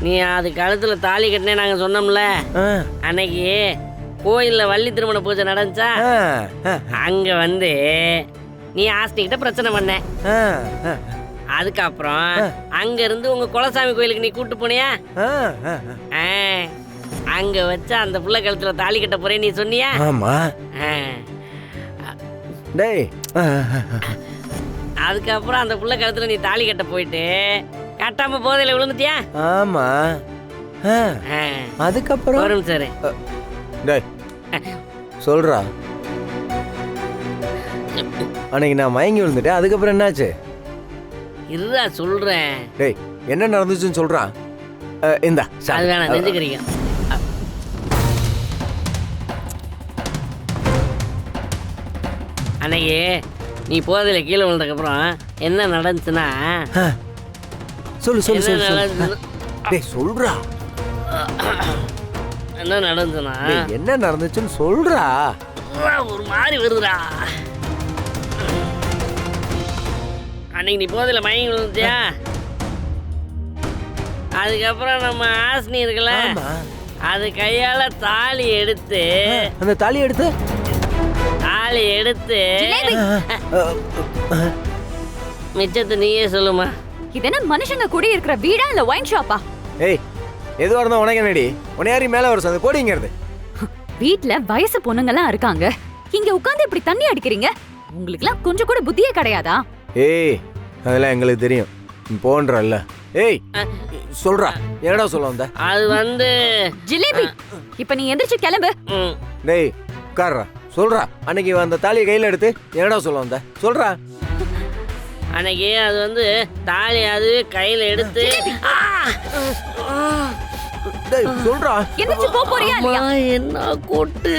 நீ அது கழுத்துல தாலி கட்டினே நாங்க சொன்னோம்ல அன்னைக்கு கோயில்ல வள்ளி திருமண பூஜை நடந்துச்சா அங்க வந்து நீ ஆஸ்திகிட்ட பிரச்சனை பண்ண. அதுக்கப்புறம் அங்க இருந்து உங்க குலசாமி கோயிலுக்கு நீ கூட்டு போனியா? அங்க வச்சு அந்த புள்ள கழுத்துல தாலி கட்ட போறேன் நீ சொன்னியா? ஆமா. டேய் அதுக்கப்புறம் அந்த புள்ள கழுத்துல நீ தாலி கட்ட போயிட்டு கட்டாம போதையில விழுந்துட்டியா? ஆமா. அதுக்கப்புறம் வரும் சார். டேய் சொல்றா. அன்னைக்கு நான் மயங்கி விழுந்துட்டேன். அதுக்கப்புறம் என்னாச்சு? இருடா சொல்றேன். டேய் என்ன நடந்துச்சுன்னு சொல்றா. இந்தா அது வேணாம் நெஞ்சுக்கிறீங்க. அன்னைக்கு நீ போதையில கீழே விழுந்ததுக்கப்புறம் என்ன நடந்துச்சுன்னா சொல்லு சொல்லு சொல்லு. டேய் சொல்றா. என்ன நடந்துச்சுன்னா என்ன நடந்துச்சுன்னு சொல்றா. ஒரு மாதிரி வருதுடா. அன்னைக்கு நீ போதையில மயங்கி விழுந்துட்டியா? அதுக்கப்புறம் நம்ம ஆஸ்னி இருக்குல்ல அது கையால தாலி எடுத்து அந்த தாலி எடுத்து மிச்சத்தை நீயே சொல்லுமா. இது என்ன மனுஷங்க கூட இருக்கிற வீடா இல்ல ஒயின் ஷாப்பா? ஏய் எதுவா இருந்தா உனக்கு என்னடி? உனையாரி மேல ஒரு சந்த கோடிங்கிறது. வீட்ல வயசு பொண்ணுங்கலாம் இருக்காங்க. இங்க உட்கார்ந்து இப்படி தண்ணி அடிக்கிறீங்க. உங்களுக்குலாம் கொஞ்சம் கூட புத்தியே கிடையாதா? ஏய் அதெல்லாம் எங்களுக்கு தெரியும். போன்றல்ல. ஏய் சொல்றா. என்னடா சொல்ல வந்த? அது வந்து ஜிலேபி. இப்ப நீ எந்திரச்சு கிளம்பு. டேய் உட்கார்றா. சொல்றா. அன்னைக்கு அந்த தாலியை கையில எடுத்து என்னடா சொல்ல வந்த? சொல்றா. அன்னைக்கு அது வந்து தாலி அது கையில எடுத்து டேய் சொல்றா. எந்திரச்சு போ போறியா இல்லையா? என்ன கொட்டு.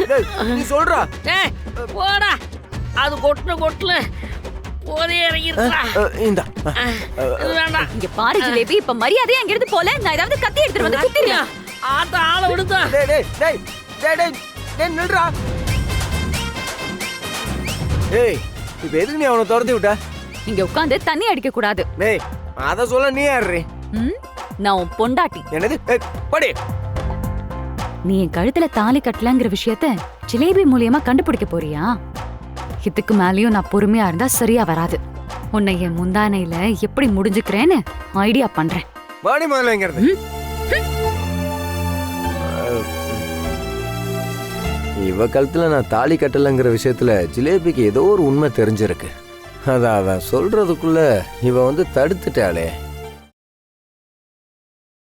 டேய் நீ சொல்றா. டேய் போடா. அது கொட்டுல போதே இறங்கிருடா. இந்தா. இது வேண்டாம். இங்க பாரு ஜிலேபி, இப்ப மரியாதையா அங்க இருந்து போல. நான் ஏதாவது கத்தி எடுத்துட்டு வந்து குத்திடுறியா? ஆத்த ஆள விடுதா. டேய் டேய் டேய் டேய் டேய் டேய் நில்றா. ஏய் இப்ப எதுக்கு நீ அவனை துரத்தி விட்ட? இங்க உட்கார்ந்து தண்ணி அடிக்க கூடாது. டேய் அத சொல்ல நீ யாரு? நான் உன் பொண்டாட்டி. என்னது? படி. நீ என் கழுத்துல தாலி கட்டலங்கிற விஷயத்த ஜிலேபி மூலியமா கண்டுபிடிக்க போறியா? இதுக்கு மேலயும் நான் பொறுமையா இருந்தா சரியா வராது. உன்னை என் முந்தானையில எப்படி முடிஞ்சுக்கிறேன்னு ஐடியா பண்றேன். வாடி முதல்லங்கிறது. இவ கழுத்துல நான் தாலி கட்டலங்கிற விஷயத்துல ஜிலேபிக்கு ஏதோ ஒரு உண்மை தெரிஞ்சிருக்கு. அதான் சொல்றதுக்குள்ள இவ வந்து தடுத்துட்டாளே.